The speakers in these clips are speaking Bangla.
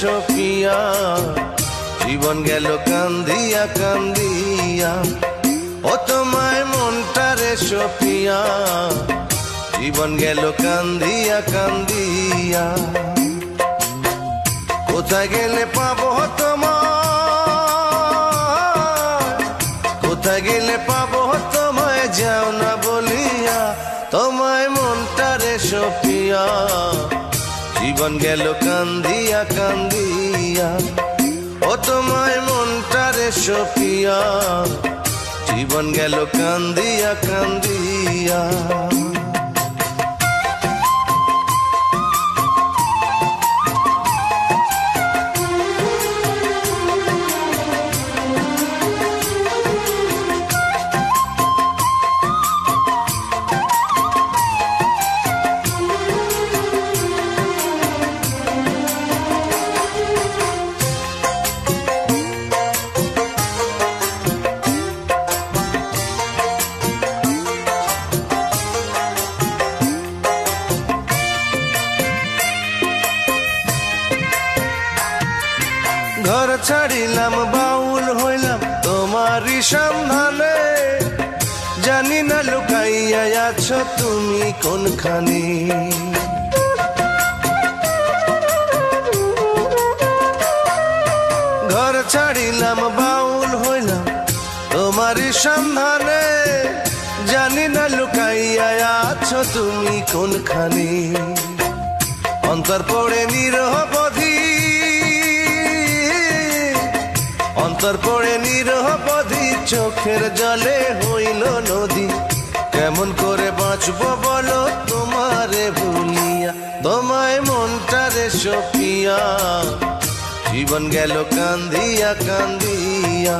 সপিয়া জীবন গেল কান্দিয়া কান্দিয়া ও তোমায় মনটারে সপিয়া জীবন গেল কান্দিয়া কান্দিয়া কোথায় গেলে পাবো তোমায় কোথায় গেলে পাবো তোমায় যাও না বলিয়া তোমায় মনটারে সপিয়া জীবন গেল কান্দিয়া কান্দিয়া ও তোমায় মনটারে সপিয়া জীবন গেল কান্দিয়া কান্দিয়া ঘর ছাড়িলাম বাউল হইলাম তোমারই সন্ধানে জানি না লুকাইয়া আছো তুমি কোনখানে ঘর ছাড়িলাম বাউল হইলাম তোমারই সন্ধানে জানি না লুকাইয়া আছো তুমি কোনখানে অন্তর পড়ে নিরহ বধি অন্তর পড়ে নিরহ বধি চোখের জলে হইল নদী কেমন করে বাঁচবো বলো তোমারে ভুলিয়া তোমায় মনটারে সপিয়া জীবন গেল কান্দিয়া কান্দিয়া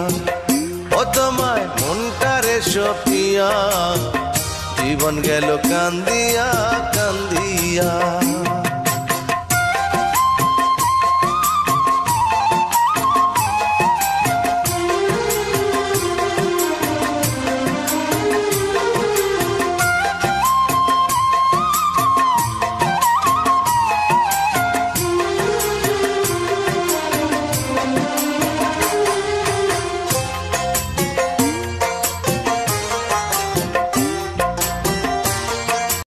ও তোমায় মনটারে সপিয়া জীবন গেল কান্দিয়া কান্দিয়া